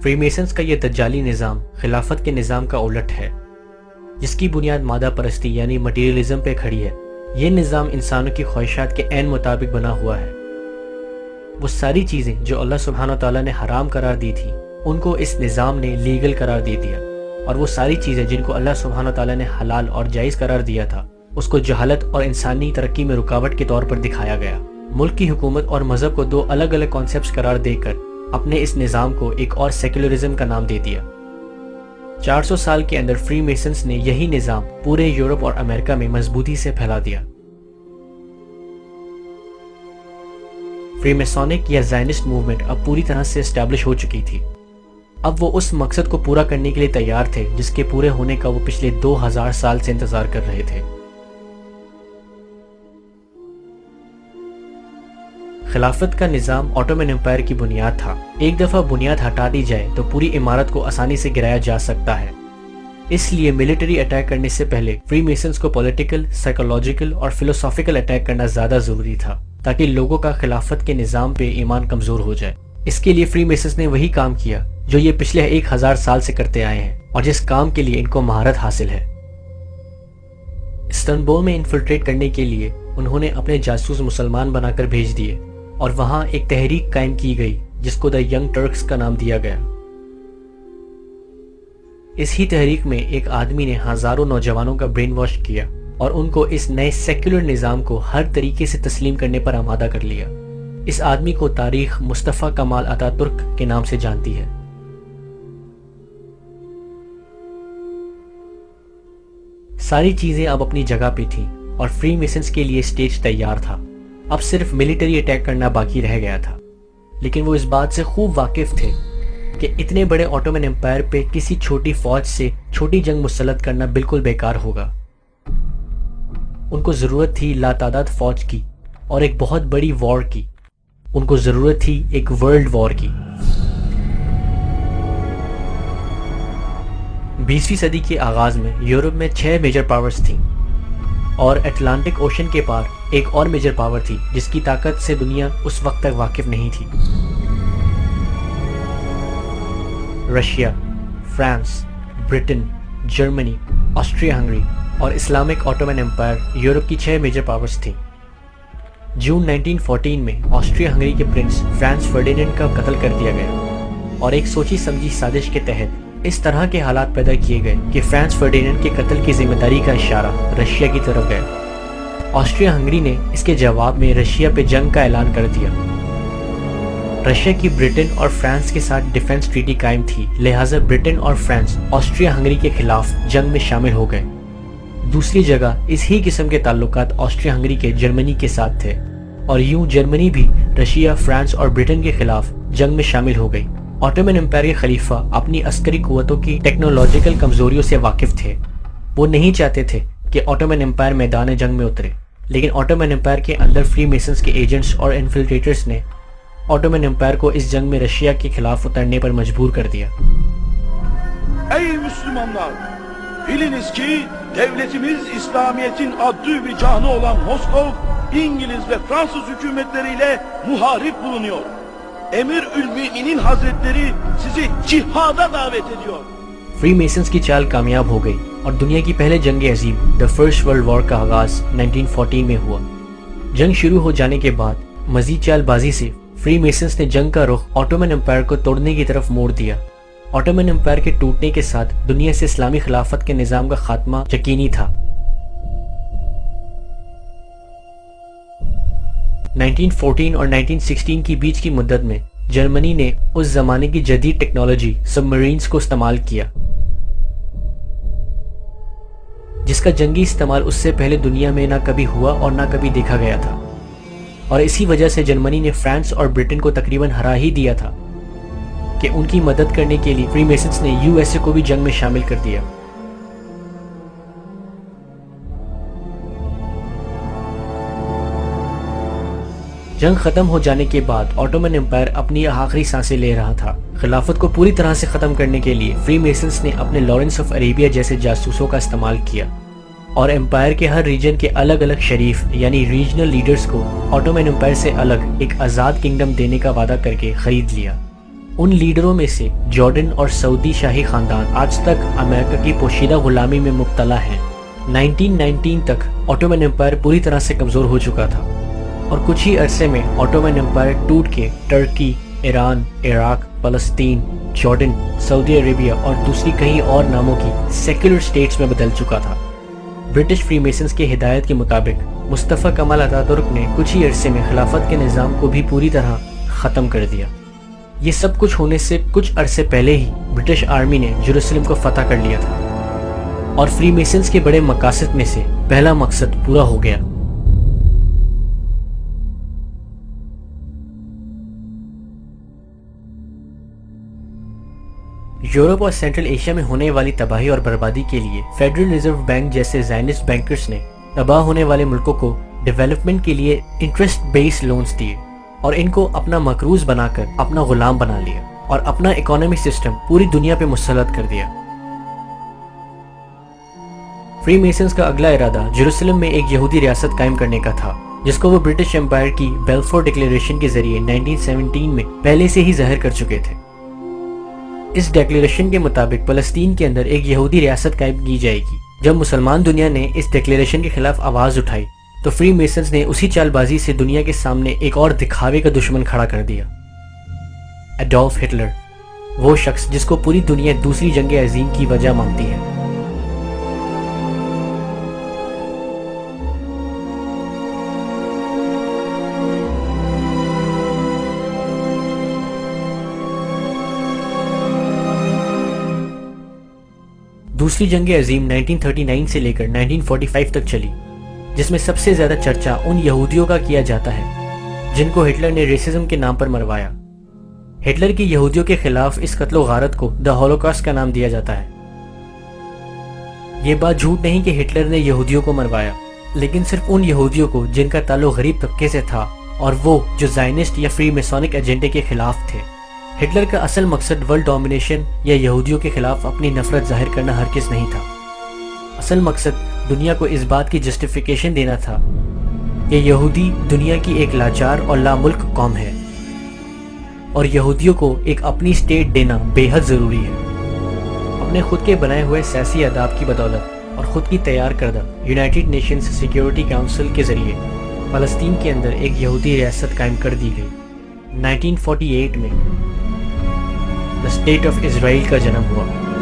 Free masons کا یہ دجالی نظام خلافت کے نظام کا الٹ ہے، جس کی بنیاد مادہ پرستی یعنی مٹیریلزم پہ کھڑی ہے۔ یہ نظام انسانوں کی خواہشات کے عین مطابق بنا ہوا ہے۔ وہ ساری چیزیں جو اللہ سبحانہ تعالیٰ نے حرام قرار دی تھی ان کو اس نظام نے لیگل قرار دے دیا، اور وہ ساری چیزیں جن کو اللہ سبحانہ تعالیٰ نے حلال اور جائز قرار دیا تھا اس کو جہالت اور انسانی ترقی میں رکاوٹ کے طور پر دکھایا گیا۔ ملک کی حکومت اور مذہب کو دو الگ الگ کانسیپٹس قرار دے کر اپنے اس نظام کو ایک اور سیکولرزم کا نام دے دیا۔ 400 سال کے اندر فری میسنز نے یہی نظام پورے یورپ اور امریکہ میں مضبوطی سے پھیلا دیا۔ فری میسونک یا زائنسٹ موومنٹ اب پوری طرح سے اسٹیبلش ہو چکی تھی۔ اب وہ اس مقصد کو پورا کرنے کے لیے تیار تھے جس کے پورے ہونے کا وہ پچھلے 2000 سال سے انتظار کر رہے تھے۔ خلافت کا نظام آٹومن امپائر کی بنیاد تھا۔ ایک دفعہ بنیاد ہٹا دی جائے تو پوری عمارت کو آسانی سے گرایا جا سکتا ہے۔ اس لیے ملٹری اٹیک کرنے سے پہلے فری میسنز کو پولیٹیکل، سائیکولوجیکل اور فلسافیکل اٹیک کرنا زیادہ ضروری تھا تاکہ لوگوں کا خلافت کے نظام پہ ایمان کمزور ہو جائے۔ اس کے لیے فری میسنز نے وہی کام کیا جو یہ پچھلے 1000 سال سے کرتے آئے ہیں اور جس کام کے لیے ان کو مہارت حاصل ہے۔ استنبول میں انفلٹریٹ کرنے کے لیے انہوں نے اپنے جاسوس مسلمان بنا کر بھیج دیے اور وہاں ایک تحریک قائم کی گئی جس کو دا ینگ ٹرکس کا نام دیا گیا۔ اس ہی تحریک میں ایک آدمی نے ہزاروں نوجوانوں کا برین واش کیا اور ان کو اس نئے سیکولر نظام کو ہر طریقے سے تسلیم کرنے پر آمادہ کر لیا۔ اس آدمی کو تاریخ مصطفیٰ کمال اتا ترک کے نام سے جانتی ہے۔ ساری چیزیں اب اپنی جگہ پہ تھیں اور فری میسنز کے لیے سٹیج تیار تھا۔ اب صرف ملٹری اٹیک کرنا باقی رہ گیا تھا، لیکن وہ اس بات سے خوب واقف تھے کہ اتنے بڑے آٹومن امپائر پہ کسی چھوٹی فوج سے چھوٹی جنگ مسلط کرنا بالکل بیکار ہوگا۔ ان کو ضرورت تھی لاتعداد فوج کی اور ایک بہت بڑی وار کی۔ ان کو ضرورت تھی ایک ورلڈ وار کی۔ 20ویں صدی کے آغاز میں یورپ میں 6 میجر پاورز تھیں اور اٹلانٹک اوشن کے پار ایک اور میجر پاور تھی جس کی طاقت سے دنیا اس وقت تک واقف نہیں تھی۔ Russia, France, Britain, Germany, Austria Hungary اور اسلامک آٹومن امپائر یورپ کی 6 میجر پاورز تھیں۔ جون 1914 میں آسٹریا ہنگری کے پرنس فرانس فرڈینینڈ کا قتل کر دیا گیا اور ایک سوچی سمجھی سازش کے تحت اس طرح کے حالات پیدا کیے گئے کہ فرانس فرڈینینڈ کے قتل کی ذمہ داری کا اشارہ رشیا کی طرف گیا۔ آسٹریا ہنگری نے اس کے جواب میں رشیا پہ جنگ کا اعلان کر دیا۔ رشیا کی برٹن اور فرانس کے ساتھ ڈیفنس ٹریٹی قائم تھی، لہٰذا برٹن اور فرانس آسٹریا ہنگری کے خلاف جنگ میں شامل ہو گئے۔ دوسری جگہ اس ہی قسم کے تعلقات آسٹریا ہنگری کے جرمنی کے ساتھ تھے اور یوں جرمنی بھی رشیا، فرانس اور برٹن کے خلاف جنگ میں شامل ہو گئی۔ آٹومن امپائر کے خلیفہ اپنی عسکری قوتوں کی ٹیکنالوجیکل کمزوریوں سے واقف تھے۔ وہ نہیں چاہتے تھے کہ آٹومن امپائر میدان جنگ میں اترے، لیکن آٹومن امپائر کے اندر فری میسنز کے ایجنٹس اور انفلٹریٹرز نے آٹومن امپائر کو اس جنگ میں رشیا کے خلاف اترنے پر مجبور کر دیا۔ Ey Müslümanlar! Biliniz ki devletimiz İslamiyet'in adlı bir canı olan Moskov, İngiliz ve Fransız hükümetleriyle muharip bulunuyor. Emir-ül-Mü'minin Hazretleri sizi cihada davet ediyor. Free masons کی چال کامیاب ہو گئی اور دنیا کی پہلے جنگ عظیم دا فرسٹ ورلڈ وار کا آغاز 1914 میں ہوا۔ جنگ شروع ہو جانے کے بعد مزید چال بازی سے فری میسنز نے جنگ کا رخ آٹومن امپائر کو توڑنے کی طرف موڑ دیا۔ آٹومن امپائر کے ٹوٹنے کے ساتھ دنیا سے اسلامی خلافت کے نظام کا خاتمہ یقینی تھا۔ 1914 اور 1916 کی بیچ کی مدت میں جرمنی نے اس زمانے کی جدید ٹیکنالوجی سب مرینز کو استعمال کیا، جس کا جنگی استعمال اس سے پہلے دنیا میں نہ کبھی ہوا اور نہ کبھی دیکھا گیا تھا، اور اسی وجہ سے جرمنی نے فرانس اور برٹن کو تقریباً ہرا ہی دیا تھا کہ ان کی مدد کرنے کے لیے فری میسنز نے یو ایس اے کو بھی جنگ میں شامل کر دیا۔ جنگ ختم ہو جانے کے بعد آٹومن امپائر اپنی آخری سانسیں لے رہا تھا۔ خلافت کو پوری طرح سے ختم کرنے کے لیے فری میسنز نے اپنے لارنس آف عربیہ جیسے جاسوسوں کا استعمال کیا اور امپائر کے ہر ریجن کے الگ الگ شریف یعنی ریجنل لیڈرز کو آٹومن امپائر سے الگ ایک آزاد کنگڈم دینے کا وعدہ کر کے خرید لیا۔ ان لیڈروں میں سے جارڈن اور سعودی شاہی خاندان آج تک امریکہ کی پوشیدہ غلامی میں مبتلا ہیں۔ 1919 تک آٹومن امپائر پوری طرح سے کمزور ہو چکا تھا اور کچھ ہی عرصے میں آٹومن امپائر ٹوٹ کے ترکی، ایران، عراق، فلسطین، جارڈن، سعودی عربیہ اور دوسری کئی اور ناموں کی سیکولر سٹیٹس میں بدل چکا تھا۔ برٹش فری میسنز کے ہدایت کے مطابق مصطفیٰ کمال اتاترک نے کچھ ہی عرصے میں خلافت کے نظام کو بھی پوری طرح ختم کر دیا۔ یہ سب کچھ ہونے سے کچھ عرصے پہلے ہی برٹش آرمی نے جیروسلم کو فتح کر لیا تھا اور فری میسنز کے بڑے مقاصد میں سے پہلا مقصد پورا ہو گیا۔ یورپ اور سینٹرل ایشیا میں ہونے والی تباہی اور بربادی کے لیے فیڈرل ریزرو بینک جیسے زائنسٹ بینکرز نے تباہ ہونے والے ملکوں کو ڈیولپمنٹ کے لیے انٹرسٹ بیس لونز دیے اور ان کو اپنا مقروض بنا کر اپنا غلام بنا لیا اور اپنا اکانومی سسٹم پوری دنیا پہ مسلط کر دیا۔ فری میسنز کا اگلا ارادہ جیروسلم میں ایک یہودی ریاست قائم کرنے کا تھا، جس کو وہ برٹش امپائر کی بیلفور ڈکلیریشن کے ذریعے 1917 میں پہلے سے ہی ظاہر کر چکے تھے۔ اس ڈکلیریشن کے مطابق فلسطین کے اندر ایک یہودی ریاست قائم کی جائے گی۔ جب مسلمان دنیا نے اس ڈکلیریشن کے خلاف آواز اٹھائی تو فری میسنز نے اسی چال بازی سے دنیا کے سامنے ایک اور دکھاوے کا دشمن کھڑا کر دیا، ایڈولف ہٹلر، وہ شخص جس کو پوری دنیا دوسری جنگ عظیم کی وجہ مانتی ہے۔ دوسری جنگ عظیم 1939 سے لے کر 1945 تک چلی، جس میں سب سے زیادہ چرچا ان یہودیوں کا کیا جاتا ہے جن کو ہٹلر نے ریسزم کے نام پر مروایا۔ ہٹلر کی یہودیوں کے خلاف اس قتل و غارت کو دی ہولوکاسٹ کا نام دیا جاتا ہے۔ یہ بات جھوٹ نہیں کہ ہٹلر نے یہودیوں کو مروایا، لیکن صرف ان یہودیوں کو جن کا تعلق غریب طبقے سے تھا اور وہ جو زائنسٹ یا فری میسونک ایجنڈے کے خلاف تھے۔ ہٹلر کا اصل مقصد ورلڈ ڈومینیشن یا یہودیوں کے خلاف اپنی نفرت ظاہر کرنا ہرگز نہیں تھا۔ اصل مقصد دنیا کو اس بات کی جسٹیفیکیشن دینا تھا کہ یہودی دنیا کی ایک لاچار اور لاملک قوم ہے اور یہودیوں کو ایک اپنی اسٹیٹ دینا بے حد ضروری ہے۔ اپنے خود کے بنائے ہوئے سیاسی آداب کی بدولت اور خود کی تیار کردہ یونائٹڈ نیشنز سیکیورٹی کونسل کے ذریعے فلسطین کے اندر ایک یہودی ریاست قائم کر دی گئی۔ 1948 میں اسٹیٹ آف اسرائیل کا جنم ہوا۔